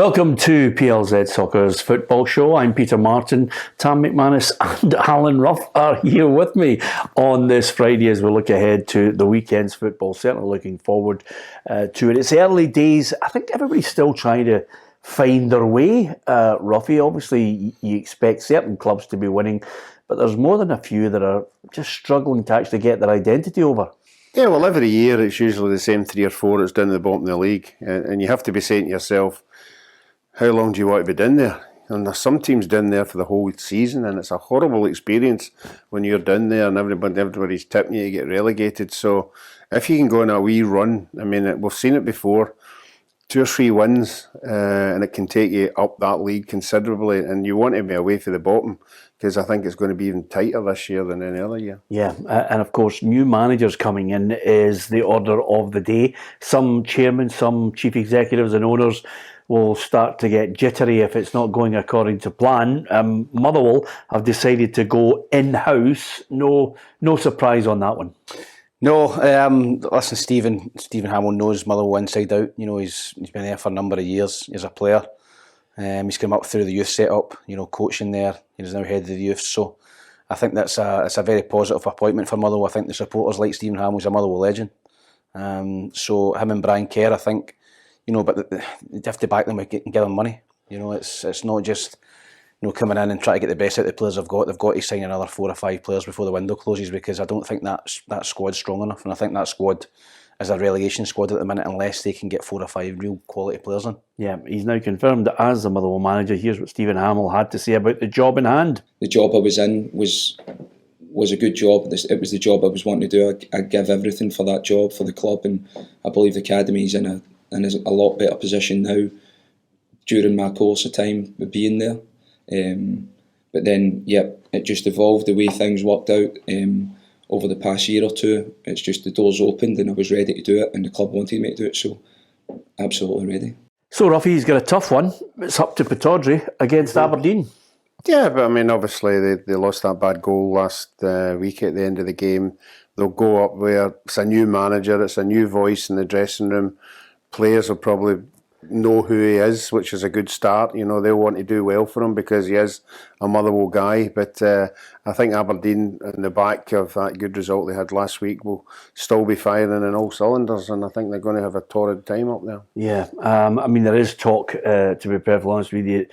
Welcome to PLZ Soccer's football show. I'm Peter Martin. Tam McManus and Alan Ruff are here with me on this Friday as we look ahead to the weekend's football. Certainly looking forward to it. It's early days. I think everybody's still trying to find their way, Ruffy. Obviously, you expect certain clubs to be winning, but there's more than a few that are just struggling to actually get their identity over. Yeah, well, every year it's usually the same 3 or 4 that's down at the bottom of the league. And you have to be saying to yourself, how long do you want to be down there? And there's some teams down there for the whole season, and it's a horrible experience when you're down there and everybody's tipping you to get relegated. So if you can go on a wee run, I mean, we've seen it before, 2 or 3 wins, and it can take you up that league considerably, and you want to be away from the bottom, because I think it's going to be even tighter this year than any other year. Yeah, and of course, new managers coming in is the order of the day. Some chairmen, some chief executives and owners will start to get jittery if it's not going according to plan. Motherwell have decided to go in-house. No surprise on that one. No, listen, Stephen Hamill knows Motherwell inside out. You know, he's been there for a number of years as a player. He's come up through the youth setup, you know, coaching there. He's now head of the youth. So I think it's a very positive appointment for Motherwell. I think the supporters like Stephen Hamill. He's a Motherwell legend. So him and Brian Kerr, I think, you know, but they have to back them and give them money. You know, it's not just, you know, coming in and try to get the best out of the players they've got. They've got to sign another 4 or 5 players before the window closes, because I don't think that squad's strong enough, and I think that squad is a relegation squad at the minute unless they can get 4 or 5 real quality players in. Yeah, he's now confirmed as the Motherwell manager. Here's what Stephen Hamill had to say about the job in hand. The job I was in was a good job. It was the job I was wanting to do. I give everything for that job, for the club, and I believe the academy is in a lot better position now during my course of time of being there. But then, it just evolved the way things worked out over the past year or two. It's just the doors opened and I was ready to do it, and the club wanted me to do it, so absolutely ready. So Ruffy's got a tough one. It's up to Pittodrie against Aberdeen. Yeah, but I mean, obviously they lost that bad goal last week at the end of the game. They'll go up where it's a new manager, it's a new voice in the dressing room. Players will probably know who he is, which is a good start. You know, they'll want to do well for him because he is a Motherwell guy. But I think Aberdeen, in the back of that good result they had last week, will still be firing in all cylinders, and I think they're going to have a torrid time up there. Yeah, I mean, there is talk, to be perfectly honest with you,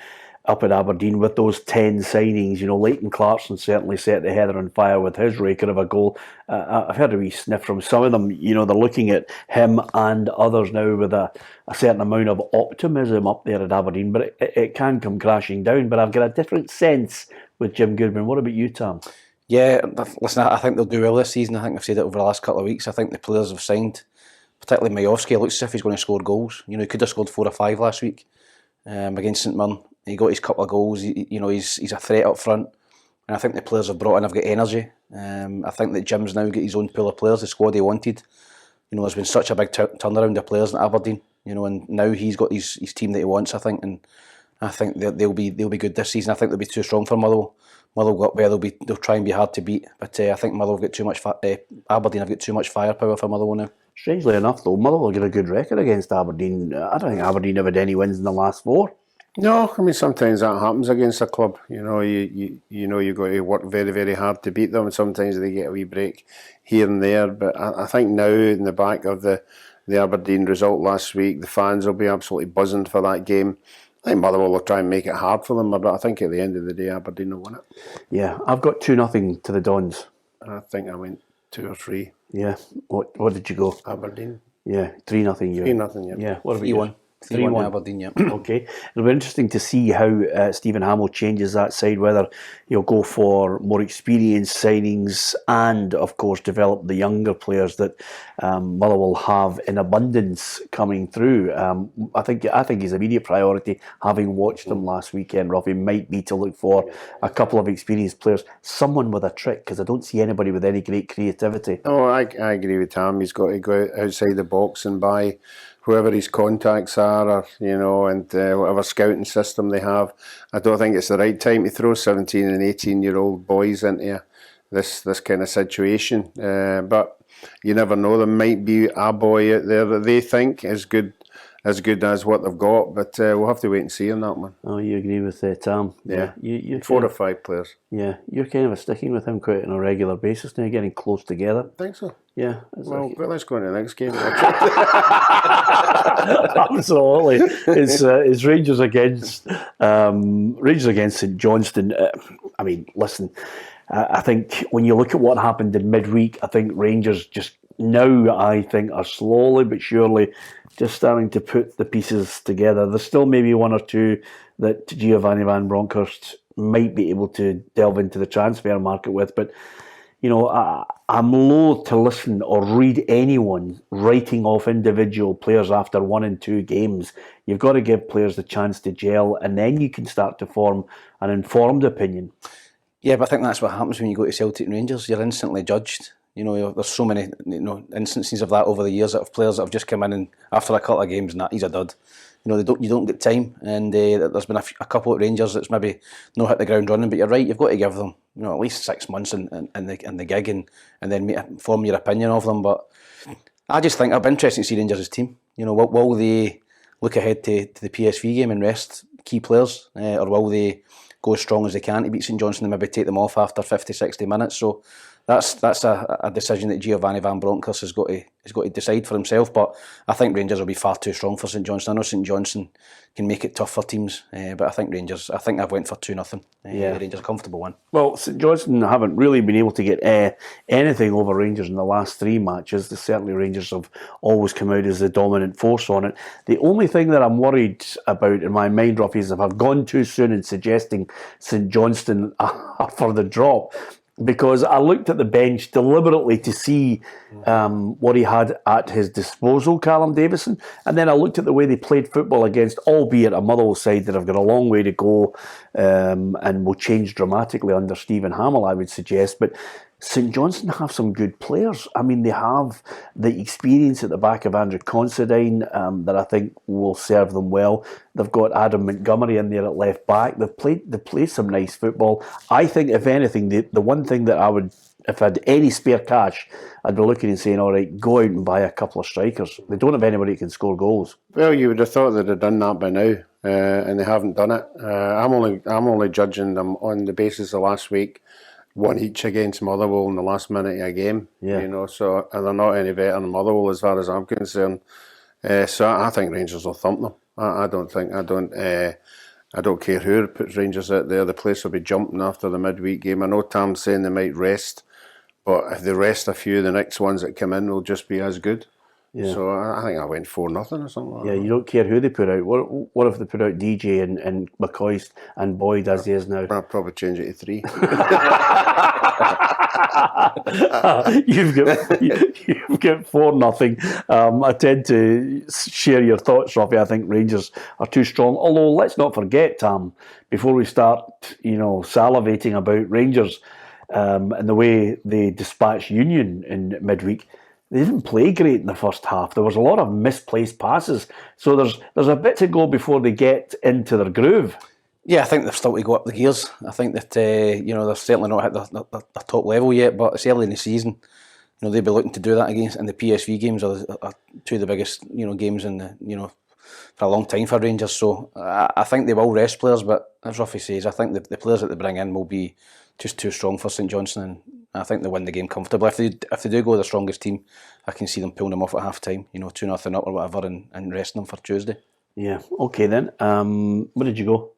up at Aberdeen with those 10 signings. You know, Leighton Clarkson certainly set the heather on fire with his raker of a goal. I've heard a wee sniff from some of them. You know, they're looking at him and others now with a certain amount of optimism up there at Aberdeen, but it can come crashing down. But I've got a different sense with Jim Goodwin. What about you, Tam? Yeah, listen, I think they'll do well this season. I think I've said it over the last couple of weeks. I think the players have signed, particularly Majowski, looks as if he's going to score goals. You know, he could have scored 4 or 5 last week against St Mirren. He got his couple of goals. He's a threat up front, and I think the players have brought in have got energy. I think that Jim's now got his own pool of players, the squad he wanted. You know, there's been such a big turnaround of players at Aberdeen. You know, and now he's got his team that he wants, I think, and I think they'll be good this season. I think they'll be too strong for Motherwell. Motherwell got where they'll try and be hard to beat, but I think Motherwell have got too much. Aberdeen have got too much firepower for Motherwell now. Strangely enough, though, Motherwell get a good record against Aberdeen. I don't think Aberdeen have had any wins in the last 4. No, I mean, sometimes that happens against a club. You know, you've got to work very, very hard to beat them, and sometimes they get a wee break here and there. But I think now, in the back of the Aberdeen result last week, the fans will be absolutely buzzing for that game. I think Motherwell will try and make it hard for them, but I think at the end of the day, Aberdeen will win it. Yeah, I've got 2-0 to the Dons. I think I went 2 or 3. Yeah, what did you go? Aberdeen. Yeah, 3-0. You. 3-0. Yeah. Yeah. What about 3-1. 3-1 Aberdeen, yeah. Okay. It'll be interesting to see how Stephen Hamill changes that side, whether he'll go for more experienced signings and, of course, develop the younger players that Motherwell have in abundance coming through. I think his immediate priority, having watched them last weekend, Ruffy, might be to look for a couple of experienced players, someone with a trick, because I don't see anybody with any great creativity. Oh, I agree with Tam. He's got to go outside the box and buy whoever his contacts are, or, you know, and whatever scouting system they have. I don't think it's the right time to throw 17 and 18-year-old boys into this kind of situation. But you never know. There might be a boy out there that they think is good as good as what they've got, but we'll have to wait and see on that one. Oh, you agree with Tam? Yeah, you 4 or 5 players. Yeah, you're kind of sticking with him quite on a regular basis now, getting close together. I think so. Yeah. Well, let's go on to the next game. Absolutely. It's Rangers against St Johnstone. I mean, listen, I think when you look at what happened in midweek, I think Rangers just now, I think, are slowly but surely just starting to put the pieces together. There's still maybe one or two that Giovanni Van Bronckhorst might be able to delve into the transfer market with, but you know, I'm loath to listen or read anyone writing off individual players after 1 and 2 games. You've got to give players the chance to gel, and then you can start to form an informed opinion. Yeah, but I think that's what happens when you go to Celtic and Rangers. You're instantly judged. You know, there's so many instances of that over the years of players that have just come in and after a couple of games and that, he's a dud. You know, you don't get time, and there's been a couple at Rangers that's maybe not hit the ground running. But you're right, you've got to give them, you know, at least 6 months in the gig, and then form your opinion of them. But I just think it'll be interesting to see Rangers' team. You know, will they look ahead to the PSV game and rest key players, or will they go as strong as they can to beat St Johnstone and maybe take them off after 50, 60 minutes? So that's a decision that Giovanni Van Bronckhorst has got to decide for himself. But I think Rangers will be far too strong for St Johnstone. I know St Johnstone can make it tough for teams, but I think Rangers. I think I've went for 2-0. Rangers a comfortable one. Well, St Johnstone haven't really been able to get anything over Rangers in the last 3 matches. Certainly Rangers have always come out as the dominant force on it. The only thing that I'm worried about in my mind, Ruffy, is if I've gone too soon in suggesting St Johnstone for the drop. Because I looked at the bench deliberately to see what he had at his disposal, Callum Davison, and then I looked at the way they played football against, albeit a Motherwell side that have got a long way to go and will change dramatically under Stephen Hamill, I would suggest. But St Johnstone have some good players. I mean, they have the experience at the back of Andrew Considine that I think will serve them well. They've got Adam Montgomery in there at left back. They've played some nice football. I think, if anything, the one thing that I would, if I had any spare cash, I'd be looking and saying, all right, go out and buy a couple of strikers. They don't have anybody who can score goals. Well, you would have thought they'd have done that by now, and they haven't done it. I'm only judging them on the basis of last week. 1 each against Motherwell in the last minute of a game. Yeah. You know, so they're not any better than Motherwell as far as I'm concerned. So I think Rangers will thump them. I don't care who puts Rangers out there. The place will be jumping after the midweek game. I know Tam's saying they might rest, but if they rest a few, the next ones that come in will just be as good. Yeah. So I think I went 4-0 or something like that. Yeah, you don't care who they put out. What if they put out DJ and McCoy and Boyd as he is now? I'll probably change it to 3. You've got 4-0. I tend to share your thoughts, Robbie. I think Rangers are too strong. Although let's not forget, Tam, before we start, salivating about Rangers and the way they dispatched Union in midweek. They didn't play great in the first half. There was a lot of misplaced passes. So there's a bit to go before they get into their groove. Yeah, I think they've still to go up the gears. I think that they're certainly not hit the top level yet, but it's early in the season. They'll be looking to do that against, and the PSV games are two of the biggest games in the for a long time for Rangers. So I think they will rest players, but as Ruffy says, I think the players that they bring in will be just too strong for St Johnstone, and I think they'll win the game comfortably. If they do go with the strongest team, I can see them pulling them off at half time, 2-0 up or whatever, and resting them for Tuesday. Yeah, okay then. Where did you go?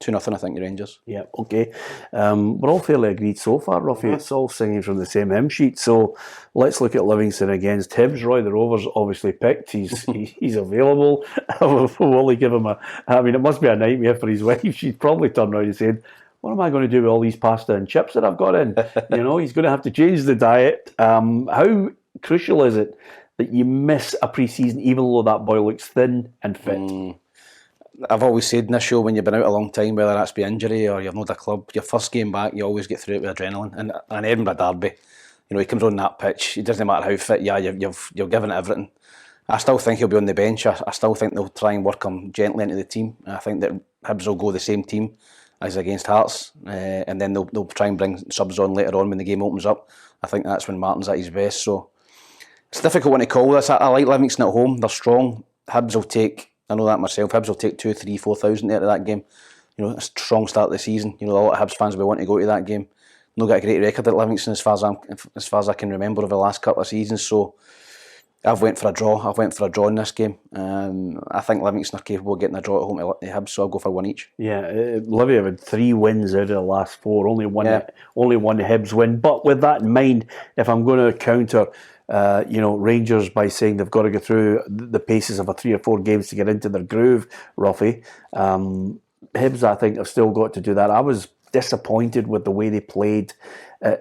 2-0, I think, the Rangers. Yeah, okay. We're all fairly agreed so far, Ruffy. It's all singing from the same hymn sheet. So let's look at Livingston against Hibs. Roy the Rovers obviously picked. He's available. Will he give him it must be a nightmare for his wife. She's probably turned around and said, what am I going to do with all these pasta and chips that I've got in? He's going to have to change the diet. How crucial is it that you miss a pre-season even though that boy looks thin and fit? I've always said in this show, when you've been out a long time, whether that's by injury or you've not a club, your first game back, you always get through it with adrenaline. And an Edinburgh derby, he comes on that pitch, it doesn't matter how fit you are, you're giving it everything. I still think he'll be on the bench. I still think they'll try and work him gently into the team. I think that Hibs will go the same team as against Hearts, and then they'll try and bring subs on later on when the game opens up. I think that's when Martin's at his best. So it's a difficult one to call this. I like Livingston at home. They're strong. Hibs will take I know that myself. Hibs will take 2, 3, 4,000 out of that game. You know, a strong start of the season. You know, a lot of Hibs fans will want to go to that game. Not got a great record at Livingston as far as I can remember over the last couple of seasons. So I've went for a draw. In this game. I think Livingston are capable of getting a draw at home to Hibs, so I'll go for one each. Yeah, Livy have had 3 wins out of the last 4. Only one Hibs win. But with that in mind, if I'm going to counter, Rangers by saying they've got to go through the paces of a 3 or 4 games to get into their groove, Ruffy, Hibs I think have still got to do that. I was disappointed with the way they played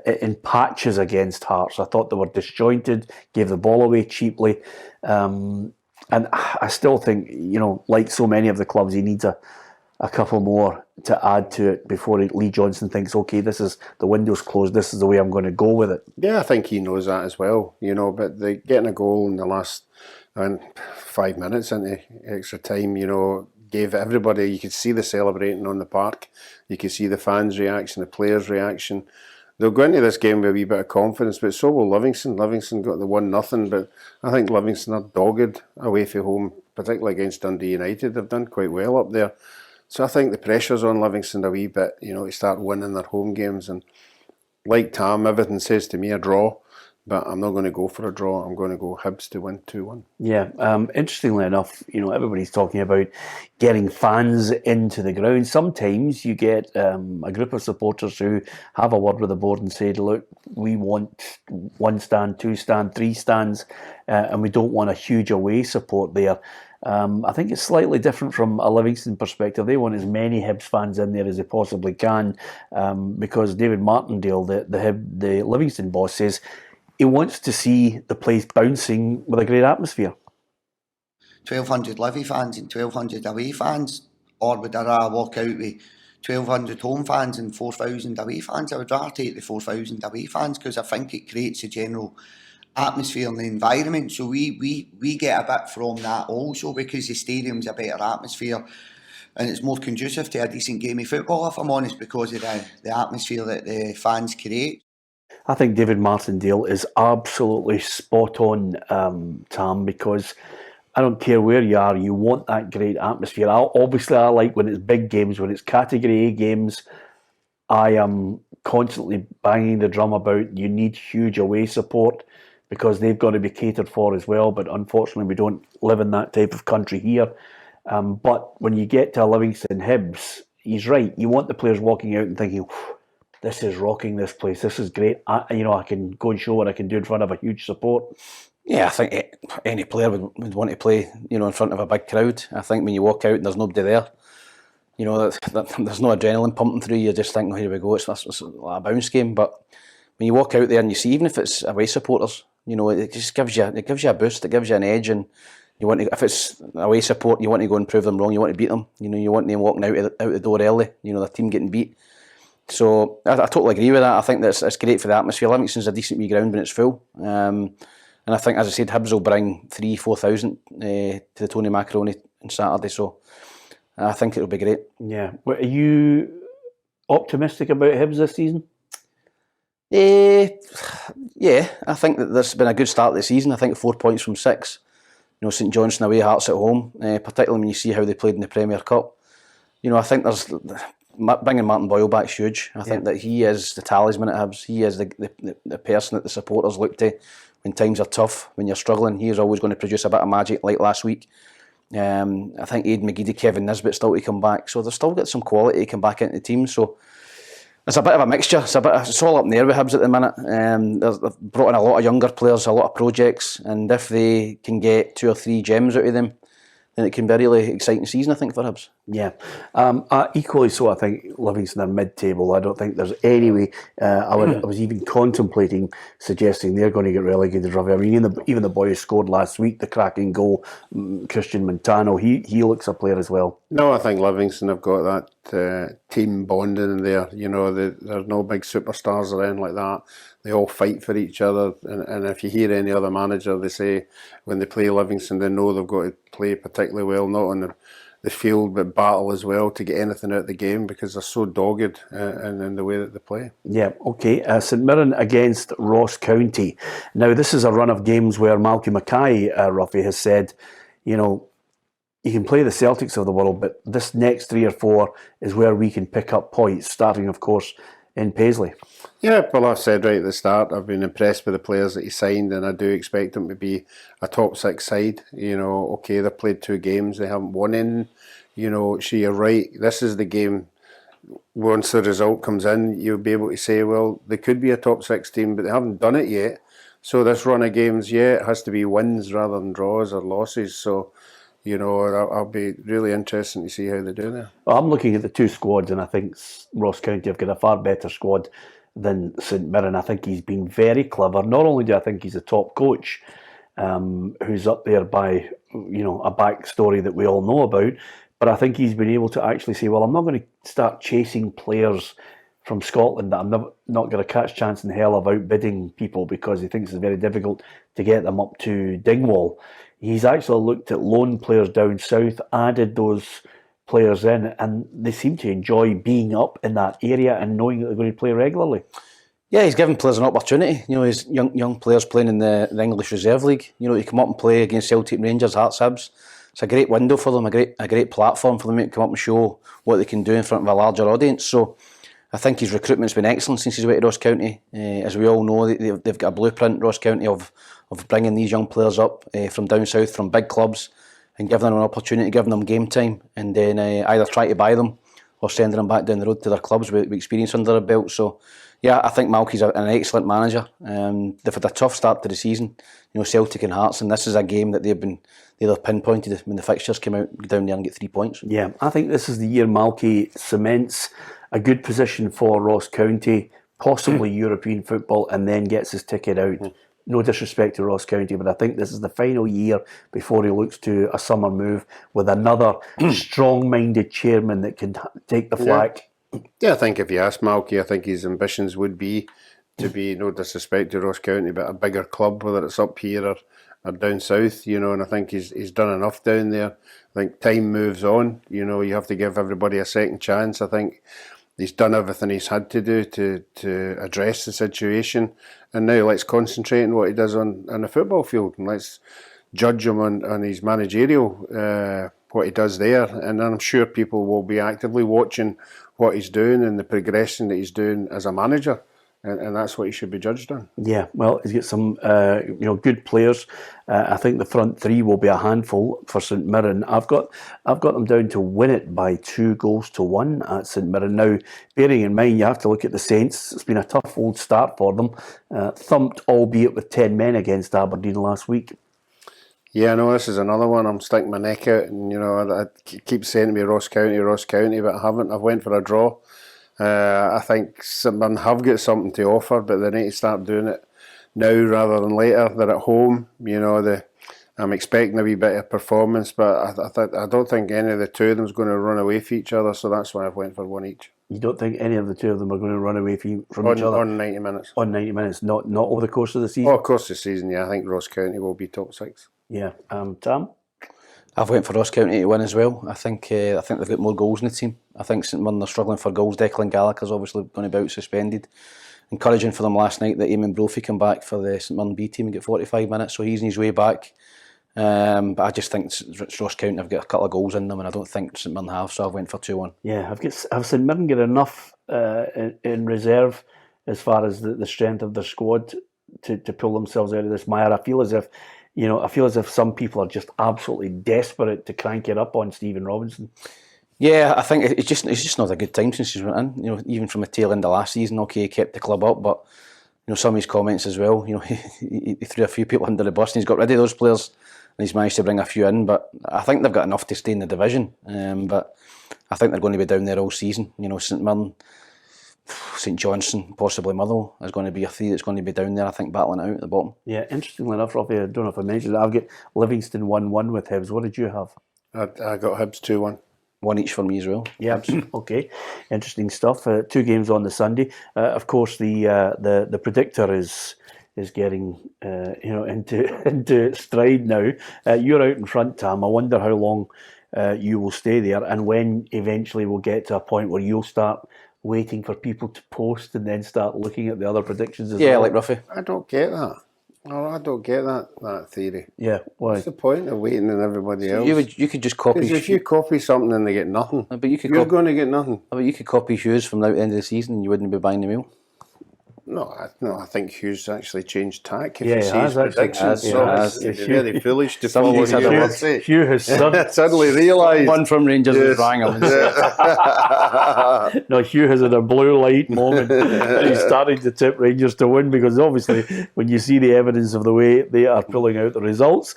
in patches against Hearts. I thought they were disjointed, gave the ball away cheaply, and I still think, like so many of the clubs, he needs a couple more to add to it before Lee Johnson thinks, okay, this is the window's closed, this is the way I'm going to go with it. Yeah, I think he knows that as well, but getting a goal in the last 5 minutes into extra time, gave everybody, you could see the celebrating on the park, you could see the fans' reaction, the players' reaction. They'll go into this game with a wee bit of confidence, but so will Livingston. Livingston got the 1-0, but I think Livingston are dogged away from home, particularly against Dundee United. They've done quite well up there. So I think the pressure's on Livingston a wee bit, to start winning their home games. And like Tam, everything says to me a draw, but I'm not going to go for a draw. I'm going to go Hibs to win 2-1. Yeah, interestingly enough, everybody's talking about getting fans into the ground. Sometimes you get a group of supporters who have a word with the board and say, look, we want 1 stand, 2 stand, 3 stands, and we don't want a huge away support there. I think it's slightly different from a Livingston perspective. They want as many Hibs fans in there as they possibly can, because David Martindale, the Livingston boss, says he wants to see the place bouncing with a great atmosphere. 1,200 Livy fans and 1,200 away fans, or would I rather walk out with 1,200 home fans and 4,000 away fans? I would rather take the 4,000 away fans, because I think it creates a general atmosphere in the environment. So we get a bit from that also, because the stadium's a better atmosphere and it's more conducive to a decent game of football, if I'm honest, because of the atmosphere that the fans create. I think David Martindale is absolutely spot on, Tam, because I don't care where you are, you want that great atmosphere. Obviously, I like when it's big games, when it's Category A games. I am constantly banging the drum about you need huge away support, because they've got to be catered for as well. But unfortunately, we don't live in that type of country here. But when you get to a Livingston Hibs, he's right. You want the players walking out and thinking, this is rocking this place. This is great. I can go and show what I can do in front of a huge support. Yeah, I think any player would want to play, in front of a big crowd. I think when you walk out and there's nobody there, there's no adrenaline pumping through. You're just thinking, here we go. It's like a bounce game. But when you walk out there and you see, even if it's away supporters, it just gives you a boost. It gives you an edge, and you want to. If it's away support, you want to go and prove them wrong. You want to beat them. You want them walking out the door early. The team getting beat. So I totally agree with that. I think it's great for the atmosphere. Livingston's a decent wee ground when it's full. And I think, as I said, Hibs will bring 3,000-4,000 to the Tony Macaroni on Saturday. So I think it'll be great. Yeah. Are you optimistic about Hibs this season? Yeah, I think that there's been a good start to the season. I think 4 points from 6. St Johnstone away, Hearts at home, particularly when you see how they played in the Premier Cup. I think bringing Martin Boyle back is huge. I think that he is the talisman at Hibs. He is the person that the supporters look to when times are tough, when you're struggling. He is always going to produce a bit of magic, like last week. I think Aidan McGeady, Kevin Nisbet still to come back. So they've still got some quality to come back into the team. So it's a bit of a mixture. It's all up in the air with Hibs at the minute. They've brought in a lot of younger players, a lot of projects, and if they can get 2 or 3 gems out of them, then it can be a really exciting season, I think, for Hibs. Yeah. Equally so, I think Livingston are mid-table. I don't think there's any way. I was even contemplating suggesting they're going to get relegated. I mean, even the boy who scored last week, the cracking goal, Christian Montano, he looks a player as well. No, I think Livingston have got that team bonding in there. There's no big superstars or anything like that. They all fight for each other, and if you hear any other manager, they say when they play Livingston, they know they've got to play particularly well, not on the field, but battle as well to get anything out of the game, because they're so dogged in the way that they play. Yeah, okay. St Mirren against Ross County. Now, this is a run of games where Malky Mackay, Ruffy, has said, you can play the Celtics of the world, but this next 3 or 4 is where we can pick up points, starting, of course, in Paisley. Yeah, well, I said right at the start, I've been impressed with the players that he signed, and I do expect them to be a top 6 side. You know, okay, they've played 2 games, they haven't won in. You know, so you're right, this is the game. Once the result comes in, you'll be able to say, well, they could be a top 6 team, but they haven't done it yet. So this run of games, yeah, it has to be wins rather than draws or losses. So, you know, I'll be really interested to see how they do there. Well, I'm looking at the 2 squads, and I think Ross County have got a far better squad than St Mirren. I think he's been very clever. Not only do I think he's a top coach, who's up there by, you know, a backstory that we all know about, but I think he's been able to actually say, well, I'm not going to start chasing players from Scotland that I'm not going to catch chance in hell of outbidding people, because he thinks it's very difficult to get them up to Dingwall. He's actually looked at loan players down south, added those players in, and they seem to enjoy being up in that area and knowing that they're going to play regularly. Yeah, he's given players an opportunity. You know, his young players playing in the English Reserve League. You know, to come up and play against Celtic, Rangers, Hearts, Hibs. It's a great window for them, a great platform for them to come up and show what they can do in front of a larger audience. So I think his recruitment's been excellent since he's went to Ross County. As we all know, they've got a blueprint, Ross County, of bringing these young players up from down south, from big clubs, and giving them an opportunity, giving them game time, and then either try to buy them or sending them back down the road to their clubs with experience under their belt. So, yeah, I think Malky's an excellent manager. They've had a tough start to the season, you know, Celtic and Hearts, and this is a game that they've pinpointed when the fixtures came out, go down there and get 3 points. Yeah, I think this is the year Malky cements a good position for Ross County, possibly European football, and then gets his ticket out. No disrespect to Ross County, but I think this is the final year before he looks to a summer move with another strong-minded chairman that can take the flag. Yeah, I think if you ask Malky, I think his ambitions would be to be, no disrespect to Ross County, but a bigger club, whether it's up here or down south, you know, and I think he's done enough down there. I think time moves on, you know, you have to give everybody a second chance. I think he's done everything he's had to do to address the situation, and now let's concentrate on what he does on the football field, and let's judge him on his managerial, what he does there, and I'm sure people will be actively watching what he's doing and the progression that he's doing as a manager, and that's what he should be judged on. Yeah, well, he's got some good players. I think the front 3 will be a handful for St Mirren. I've got them down to win it by 2-1 at St Mirren. Now, bearing in mind, you have to look at the Saints. It's been a tough old start for them. Thumped, albeit with 10 men, against Aberdeen last week. Yeah, no, this is another one. I'm sticking my neck out, and you know, I keep saying to me Ross County, but I haven't. I've went for a draw. I think St Mirren have got something to offer, but they need to start doing it now rather than later. They're at home, you know. I'm expecting a wee bit of performance, but I don't think any of the two of them is going to run away from each other. So that's why I've went for one each. You don't think any of the two of them are going to run away from each other on 90 minutes? On 90 minutes, not over the course of the season. Oh, of course, the season. Yeah, I think Ross County will be top 6. Yeah, Tam. I've went for Ross County to win as well. I think they've got more goals in the team. I think St Mirren are struggling for goals. Declan Gallagher's obviously going to be out suspended. Encouraging for them last night that Eamon Brophy came back for the St Mirren B team and get 45 minutes, so he's on his way back. But I just think Ross County have got a couple of goals in them, and I don't think St Mirren have, so I've went for 2-1. Yeah, have St Mirren got enough in reserve as far as the strength of their squad to pull themselves out of this mire? I feel as if some people are just absolutely desperate to crank it up on Stephen Robinson. Yeah, I think it's just not a good time since he's went in. You know, even from the tail end of last season, okay, he kept the club up, but you know, some of his comments as well. You know, he threw a few people under the bus, and he's got rid of those players, and he's managed to bring a few in. But I think they've got enough to stay in the division. But I think they're going to be down there all season. You know, St Mirren, St Johnstone, possibly Motherwell is going to be a 3 that's going to be down there, I think, battling it out at the bottom. Yeah, interestingly enough, Robbie, I don't know if I mentioned it, I've got Livingston 1-1 with Hibs. What did you have? I got Hibs 2-1. 1 each for me as well. Yeah, okay. Interesting stuff. 2 games on the Sunday. Of course, the predictor is getting into stride now. You're out in front, Tam. I wonder how long you will stay there, and when eventually we'll get to a point where you'll start waiting for people to post and then start looking at the other predictions as well. Yeah, like Ruffy. I don't get that. Oh, I don't get that theory. Yeah, why? What's the point of waiting on everybody else? You could just copy. Because if you copy something and they get nothing, but you could you're going to get nothing. But you could copy Hughes from now to the end of the season and you wouldn't be buying the meal. No, I think Hughes actually changed tack. If Yeah, you he see has his actually. predictions, He so has. it's very foolish to follow Somebody's had a Hughes. word. Hugh has Suddenly realised. One from Rangers was rang him and said, no, Hugh has had a blue light moment and he's starting to tip Rangers to win, because obviously when you see the evidence of the way they are pulling out the results,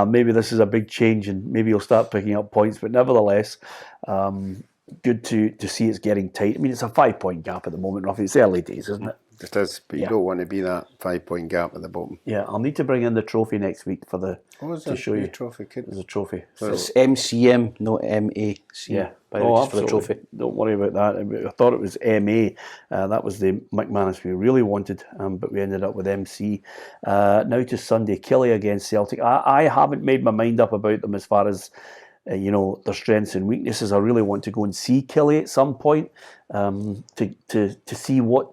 maybe this is a big change and maybe he'll start picking up points. But nevertheless, good to see it's getting tight. I mean, it's a 5-point gap at the moment, roughly. It's early days, isn't it? It is, but you don't want to be that 5-point gap at the bottom. Yeah, I'll need to bring in the trophy next week for the to show you. Trophy, kid. There's a trophy. it's MCM, not MAC. Yeah, By the way, just for the trophy. Don't worry about that. I thought it was MA. That was the McManus we really wanted, but we ended up with MC. Now to Sunday, Killie against Celtic. I haven't made my mind up about them as far as their strengths and weaknesses. I really want to go and see Killie at some point to see what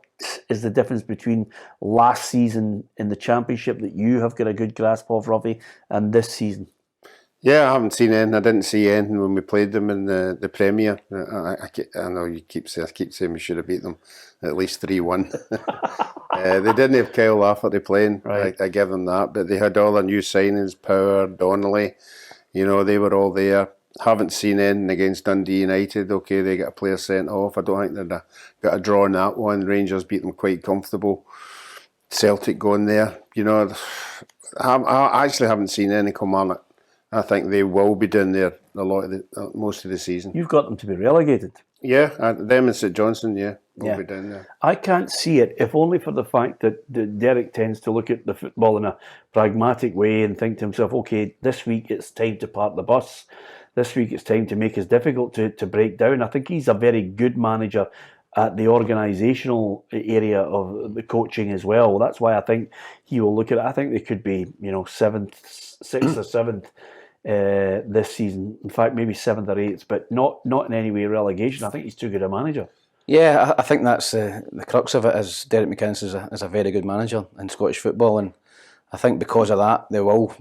is the difference between last season in the Championship that you have got a good grasp of, Ruffy, and this season. Yeah, I haven't seen anything. I didn't see anything when we played them in the Premier. I know you keep saying we should have beat them at least 3-1. They didn't have Kyle Lafferty playing. Right. I give them that, but they had all their new signings: Power, Donnelly. They were all there. Haven't seen anything against Dundee United. Okay, they got a player sent off. I don't think they'd got a draw in that one. Rangers beat them quite comfortable. Celtic going there. I actually haven't seen any come on it. I think they will be down there most of the season. You've got them to be relegated. Yeah, them and St Johnstone, will be down there. I can't see it, if only for the fact that Derek tends to look at the football in a pragmatic way and think to himself, okay, this week it's time to park the bus. This week it's time to make it difficult to break down. I think he's a very good manager at the organisational area of the coaching as well. That's why I think he will look at it. I think they could be, 7th, 6th or 7th this season. In fact, maybe 7th or 8th, but not in any way relegation. I think he's too good a manager. Yeah, I think that's the crux of it. Is Derek McInnes is a very good manager in Scottish football, and I think because of that they will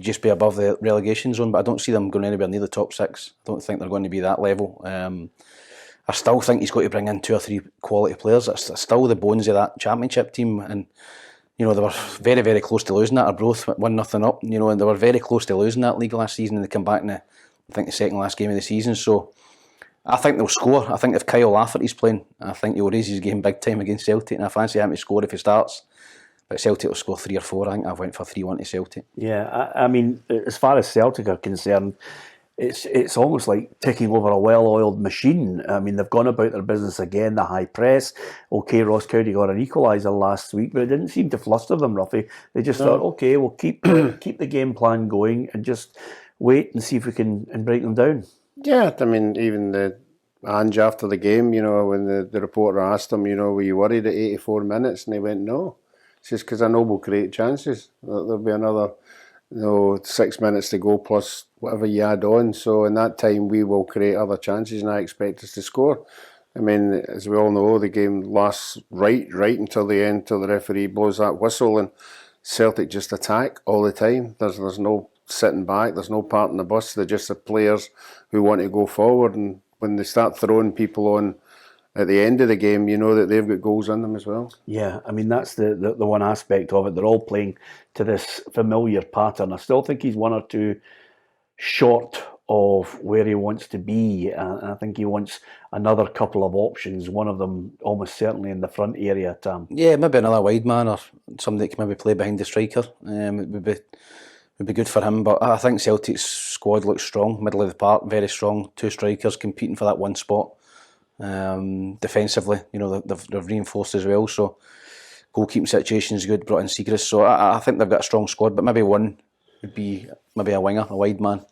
just be above the relegation zone. But I don't see them going anywhere near the top 6. I don't think they're going to be that level. I still think he's got to bring in 2 or 3 quality players. That's still the bones of that Championship team, and they were very, very close to losing that. Arbroath 1-0 up, and they were very close to losing that league last season, and they come back in the second last game of the season. So I think they'll score. I think if Kyle Lafferty's playing, I think he'll raise his game big time against Celtic, and I fancy him to score if he starts. But Celtic will score 3 or 4. I think I've went for 3-1 to Celtic. Yeah, I mean, as far as Celtic are concerned, it's almost like taking over a well-oiled machine. I mean, they've gone about their business again, the high press. Okay, Ross County got an equaliser last week, but it didn't seem to fluster them, Ruffy. They just thought, okay, we'll keep the game plan going and just wait and see if we can break them down. Yeah, I mean, even the Ange after the game, when the reporter asked him, were you worried at 84 minutes? And he went, no. It's just because I know we'll create chances. There'll be another 6 minutes to go plus whatever you add on. So in that time, we will create other chances, and I expect us to score. I mean, as we all know, the game lasts right until the end, till the referee blows that whistle, and Celtic just attack all the time. There's no sitting back. There's no parking the bus. They're just the players who want to go forward, and when they start throwing people on at the end of the game, you know that they've got goals in them as well. Yeah, I mean, that's the one aspect of it. They're all playing to this familiar pattern. I still think he's 1 or 2 short of where he wants to be. And I think he wants another couple of options, one of them almost certainly in the front area, Tam. Yeah, maybe another wide man or somebody that can maybe play behind the striker. It would be good for him. But I think Celtic's squad looks strong, middle of the park, very strong. 2 strikers competing for that one spot. Defensively, they've reinforced as well, so goalkeeping situation is good, brought in Siegrist, so I think they've got a strong squad, but maybe one would be maybe a winger, a wide man,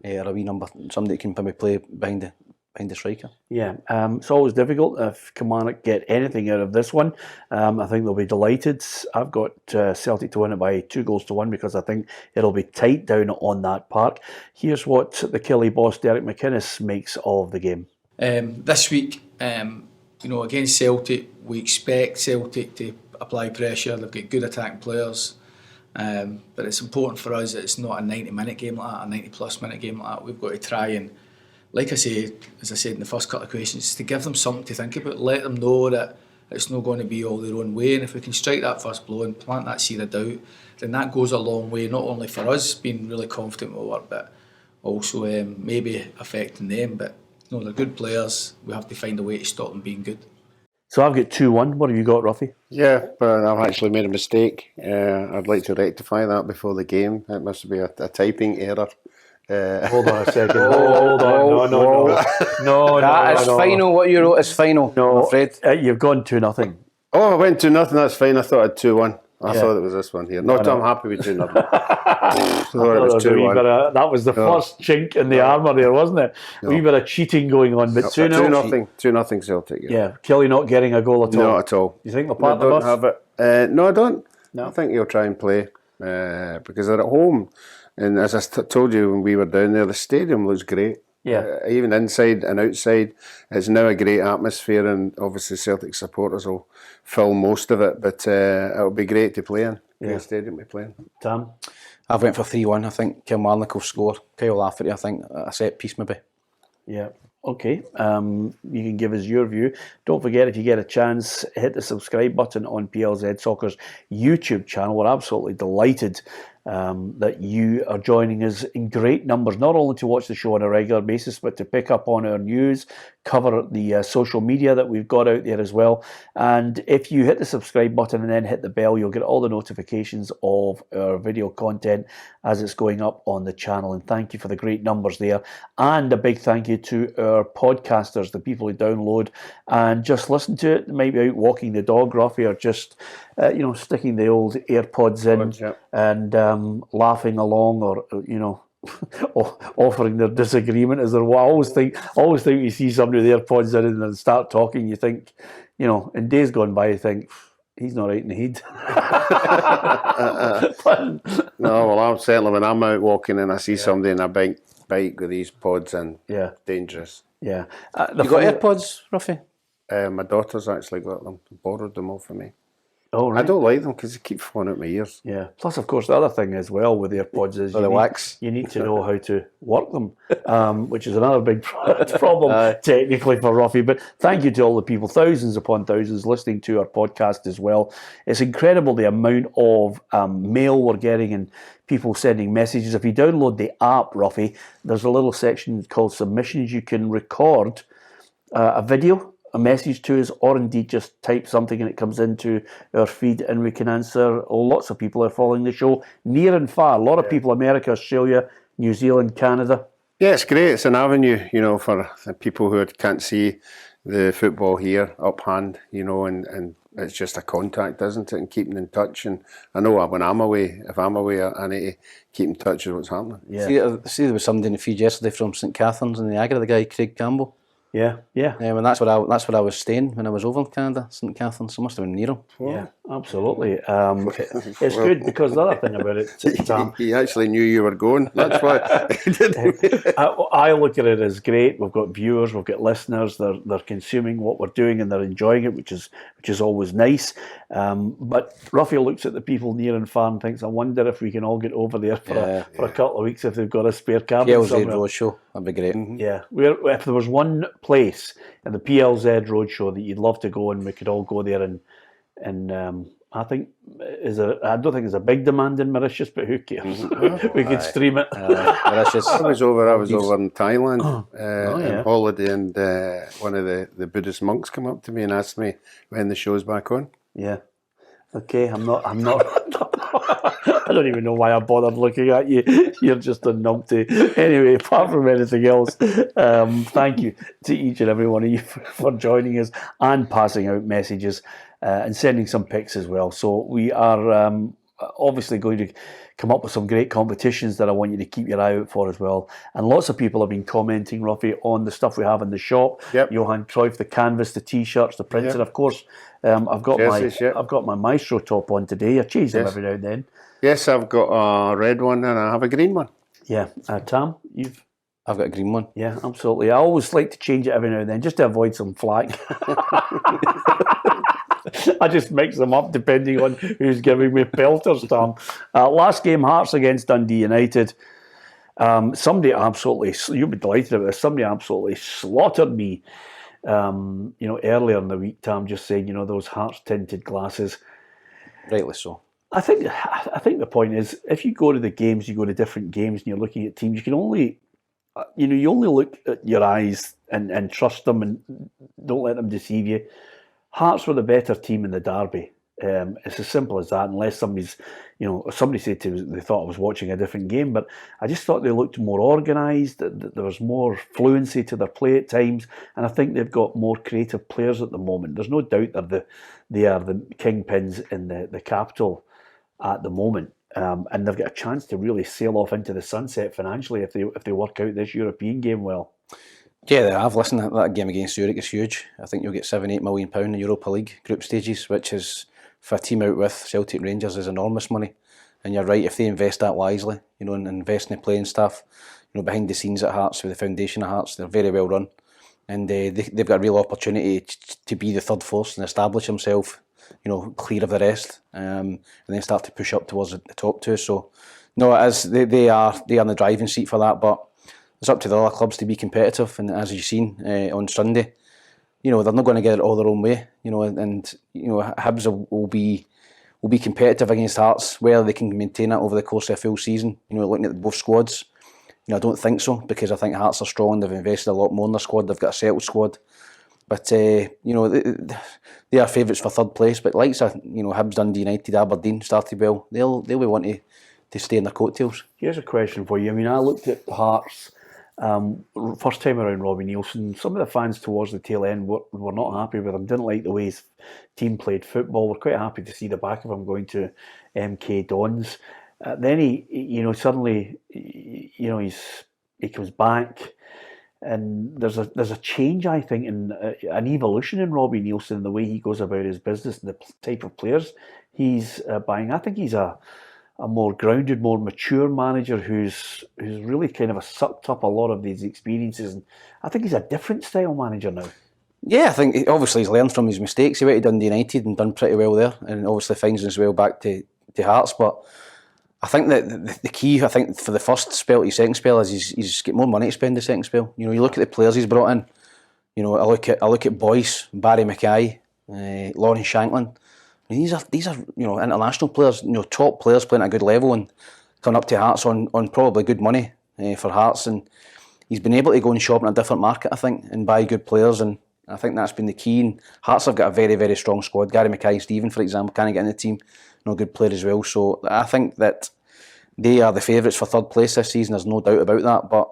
or a wee number, somebody that can maybe play behind the striker. Yeah, it's always difficult if Kilmarnock get anything out of this one. I think they'll be delighted. I've got Celtic to win it by 2-1 because I think it'll be tight down on that park. Here's what the Killie boss Derek McInnes makes of the game. This week, against Celtic, we expect Celtic to apply pressure. They've got good attacking players. But it's important for us that it's not a 90-minute game like that, a 90-plus minute game like that. We've got to try and, like I say, as I said in the first couple of questions, to give them something to think about, let them know that it's not going to be all their own way. And if we can strike that first blow and plant that seed of doubt, then that goes a long way, not only for us being really confident with work, but also maybe affecting them. But no, they're good players. We have to find a way to stop them being good. So I've got 2-1. What have you got, Ruffy? Yeah, but I've actually made a mistake. I'd like to rectify that before the game. It must be a typing error. Hold on a second. Hold on. No. That is final. What you wrote is final. No, I'm afraid. You've gone 2-0. Oh, I went 2-0. That's fine. I thought I had 2-1. I Yeah. thought it was this one here. No, I'm happy with 2-0. I thought it Well, was there was a wee 2-1. bit of- that was the first chink in the armour there, wasn't it? A wee bit of cheating going on, but 2-0. 2-0 Celtic. Yeah, Kelly not getting a goal at all. Not at all. You think they'll I part the don't bus? have it. No, I don't. No. I think he'll try and play because they're at home. And as I told you when we were down there, the stadium looks great. Yeah. Even inside and outside, it's now a great atmosphere, and obviously Celtic supporters will fill most of it. But it'll be great to play in. Great stadium to play in. Tam? I've went for 3-1. I think Kilmarnock will score. Kyle Lafferty, I think, a set piece maybe. Yeah. Okay. You can give us your view. Don't forget, if you get a chance, hit the subscribe button on PLZ Soccer's YouTube channel. We're absolutely delighted that you are joining us in great numbers, not only to watch the show on a regular basis, but to pick up on our news, cover the social media that we've got out there as well. And if you hit the subscribe button and then hit the bell, you'll get all the notifications of our video content as it's going up on the channel. And thank you for the great numbers there. And a big thank you to our podcasters, the people who download and just listen to it. They might be out walking the dog, Ruffy, or just sticking the old AirPods in and laughing along, or offering their disagreement as they're. I always think you see somebody with AirPods in and then start talking. You think, in days gone by, you think he's not right in the head. No, well, I'm certainly when I'm out walking and I see somebody in a bike with these pods in, dangerous. Yeah, You got AirPods, Ruffy? My daughter's actually got them, borrowed them all for me. Oh, right. I don't like them because they keep falling out my ears. Yeah. Plus, of course, the other thing as well with AirPods is you need to know how to work them, which is another big problem technically for Ruffy. But thank you to all the people, thousands upon thousands, listening to our podcast as well. It's incredible the amount of mail we're getting and people sending messages. If you download the app, Ruffy, there's a little section called submissions. You can record a video, a message to us, or indeed just type something and it comes into our feed and we can answer. Lots of people are following the show near and far. A lot of people, America, Australia, New Zealand, Canada. Yeah, it's great. It's an avenue, for the people who can't see the football here up hand, and it's just a contact, isn't it? And keeping in touch. And I know when I'm away, if I'm away, I need to keep in touch with what's happening. Yeah. See, there was somebody in the feed yesterday from St Catherine's in Niagara, the guy Craig Campbell. Yeah. And that's where I was staying when I was over in Canada, St Catherine's. So I must have been near him. Yeah, absolutely. It's good because the other thing about it, Sam, He actually knew you were going. That's why. I look at it as great. We've got viewers, we've got listeners. They're consuming what we're doing and they're enjoying it, which is always nice. But Ruffy looks at the people near and far and thinks, I wonder if we can all get over there for a couple of weeks if they've got a spare cabin PLZ somewhere. Roadshow, that'd be great. Yeah, if there was one place in the PLZ Roadshow that you'd love to go and we could all go there and I think I don't think there's a big demand in Mauritius, but who cares? We could stream it. Mauritius. I was over in Thailand on holiday, and one of the Buddhist monks came up to me and asked me when the show's back on. Yeah. Okay, I'm not. I don't even know why I bothered looking at you. You're just a numpty. Anyway, apart from anything else, thank you to each and every one of you for joining us and passing out messages and sending some pics as well. So we are obviously going to come up with some great competitions that I want you to keep your eye out for as well. And lots of people have been commenting, Ruffy, on the stuff we have in the shop. Yep. Johan Cruyff, the canvas, the t-shirts, the prints, and of course, I've got my Maestro top on today. I change them every now and then. Yes, I've got a red one and I have a green one. Yeah, Tam, I've got a green one. Yeah, absolutely. I always like to change it every now and then just to avoid some flack. I just mix them up depending on who's giving me pelters, Tom. Last game, Hearts against Dundee United. Somebody absolutely, you'll be delighted about this, somebody absolutely slaughtered me, earlier in the week, Tom, just saying, those Hearts-tinted glasses. Rightly so. I think the point is, if you go to the games, you go to different games and you're looking at teams, you can only, you only look at your eyes and trust them and don't let them deceive you. Hearts were the better team in the derby. It's as simple as that, unless somebody said to me they thought I was watching a different game, but I just thought they looked more organised, that there was more fluency to their play at times, and I think they've got more creative players at the moment. There's no doubt that they are the kingpins in the capital at the moment, and they've got a chance to really sail off into the sunset financially if they work out this European game well. Yeah, they have. Listen, that game against Zurich is huge. I think you'll get £7-8 million in the Europa League group stages, which is, for a team out with Celtic Rangers, is enormous money. And you're right, if they invest that wisely, and invest in the playing staff, behind the scenes at Hearts, with the foundation of Hearts, they're very well run. And they've got a real opportunity to be the third force and establish themselves, clear of the rest, and then start to push up towards the top two. So, no, it is, they are in the driving seat for that, but it's up to the other clubs to be competitive. And as you've seen on Sunday, they're not going to get it all their own way, and Hibs will be competitive against Hearts. Whether they can maintain it over the course of a full season, looking at both squads, I don't think so, because I think Hearts are strong. They've invested a lot more in their squad. They've got a settled squad, but they are favourites for third place. But likes of Hibs, Dundee United, Aberdeen started well. They'll be wanting to stay in their coattails. Here's a question for you. I looked at Hearts. First time around Robbie Neilson, some of the fans towards the tail end were not happy with him, didn't like the way his team played football. We're quite happy to see the back of him going to MK Dons. Then he suddenly, he comes back, and there's a change, I think, in an evolution in Robbie Neilson, the way he goes about his business, and the type of players he's buying. I think he's a more grounded, more mature manager who's really kind of sucked up a lot of these experiences, and I think he's a different style manager now. Yeah, I think obviously he's learned from his mistakes. He went to Dundee United and done pretty well there, and obviously finds his way back to Hearts. But I think that the key, I think, for the first spell to his second spell is he's got more money to spend the second spell. You look at the players he's brought in. I look at Boyce, Barry Mackay, Lawrence Shanklin. These are international players, top players playing at a good level and coming up to Hearts on probably good money for Hearts, and he's been able to go and shop in a different market, I think, and buy good players, and I think that's been the key. And Hearts have got a very, very strong squad. Gary Mackay-Steven, for example, can't get in the team, good player as well. So I think that they are the favourites for third place this season. There's no doubt about that, but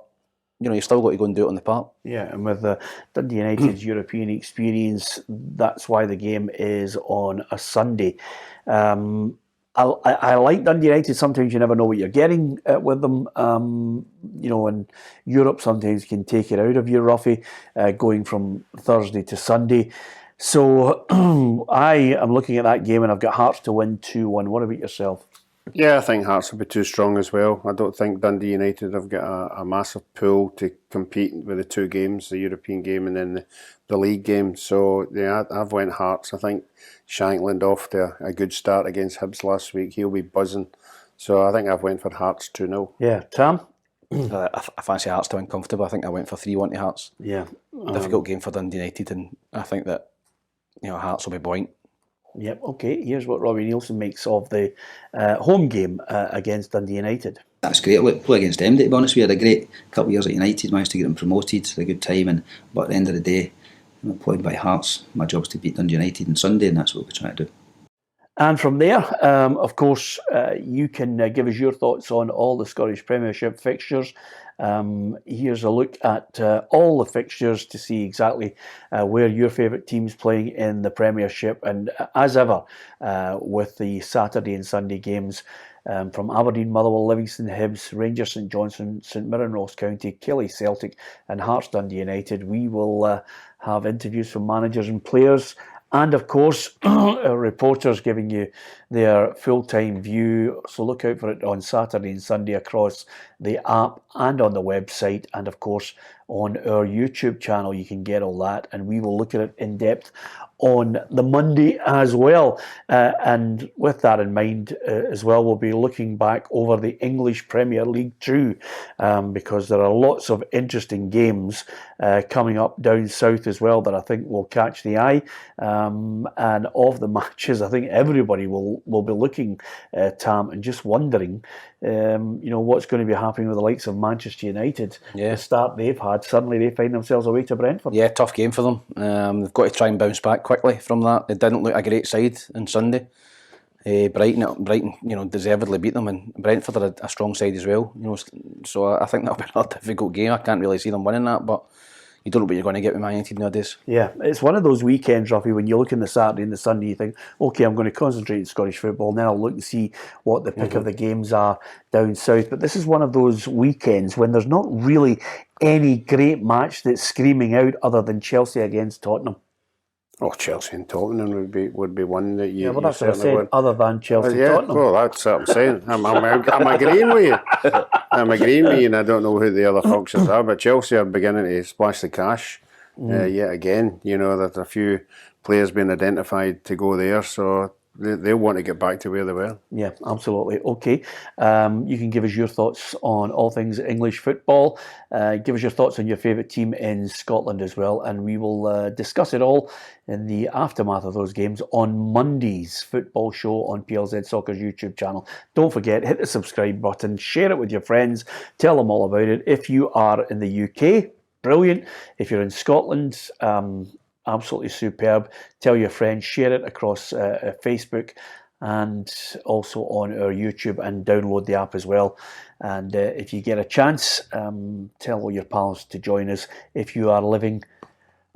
you've still got to go and do it on the park. Yeah, and with Dundee United's European experience, that's why the game is on a Sunday. I like Dundee United. Sometimes you never know what you're getting with them. And Europe sometimes can take it out of you, Ruffy, going from Thursday to Sunday. So I am looking at that game and I've got Hearts to win 2-1. What about yourself? Yeah, I think Hearts will be too strong as well. I don't think Dundee United have got a massive pool to compete with the two games, the European game and then the league game. So yeah, I've went Hearts. I think Shankland off to a good start against Hibs last week. He'll be buzzing. So I think I've went for Hearts 2-0. Yeah, Tam? I fancy Hearts to win comfortable. I think I went for 3-1 to Hearts. Yeah. Difficult game for Dundee United, and I think that Hearts will be buoyant. Yep, okay. Here's what Robbie Neilson makes of the home game against Dundee United. That's great. Look, play against them, to be honest. We had a great couple of years at United, managed to get them promoted, had a good time, but at the end of the day, I'm employed by Hearts. My job's to beat Dundee United on Sunday, and that's what we're trying to do. And from there, of course, you can give us your thoughts on all the Scottish Premiership fixtures. Here's a look at all the fixtures to see exactly where your favourite team's playing in the Premiership. And as ever, with the Saturday and Sunday games from Aberdeen, Motherwell, Livingston, Hibs, Rangers, St Johnstone, St Mirren, Ross County, Killie, Celtic and Hearts, Dundee United, we will have interviews from managers and players. And of course, reporters giving you their full-time view. So look out for it on Saturday and Sunday across the app and on the website. And of course, on our YouTube channel. You can get all that, and we will look at it in depth on the Monday as well. And with that in mind as well, we'll be looking back over the English Premier League too, because there are lots of interesting games coming up down south as well that I think will catch the eye. And of the matches, I think everybody will be looking, Tam, and just wondering, what's going to be happening with the likes of Manchester United. Yeah. The start they've had, suddenly they find themselves away to Brentford. Yeah, tough game for them. They've got to try and bounce back quickly from that. They didn't look a great side on Sunday. Brighton, deservedly beat them, and Brentford are a strong side as well. So I think that'll be a difficult game. I can't really see them winning that, but you don't know what you're going to get with Man United nowadays. Yeah, it's one of those weekends, Ruffy, when you look in the Saturday and the Sunday, you think, okay, I'm going to concentrate on Scottish football, and then I'll look and see what the pick of the games are down south. But this is one of those weekends when there's not really any great match that's screaming out other than Chelsea against Tottenham. Oh, Chelsea and Tottenham would be one that you. Yeah, well, that's what I certainly said, would. other than Chelsea Yeah, Tottenham. well, that's what I'm saying. I'm agreeing with you. I'm agreeing with you, and I don't know who the other functions are, but Chelsea are beginning to splash the cash yet again. There's a few players being identified to go there, so they'll want to get back to where they were. Yeah, absolutely. Okay. You can give us your thoughts on all things English football. Give us your thoughts on your favourite team in Scotland as well, and we will discuss it all in the aftermath of those games on Monday's football show on PLZ Soccer's YouTube channel. Don't forget, hit the subscribe button, share it with your friends, tell them all about it. If you are in the UK, brilliant. If you're in Scotland, absolutely superb. Tell your friends, share it across Facebook and also on our YouTube, and download the app as well. And if you get a chance, tell all your pals to join us. If you are living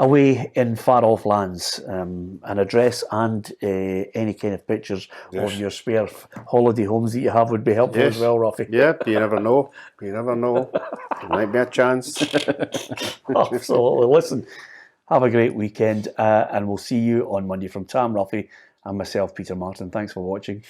away in far off lands, an address and any kind of pictures of your spare holiday homes that you have would be helpful as well, Ruffy. Yep, you never know. There might be a chance. Absolutely. Listen, have a great weekend, and we'll see you on Monday. From Tam, Ruffy, and myself, Peter Martin. Thanks for watching.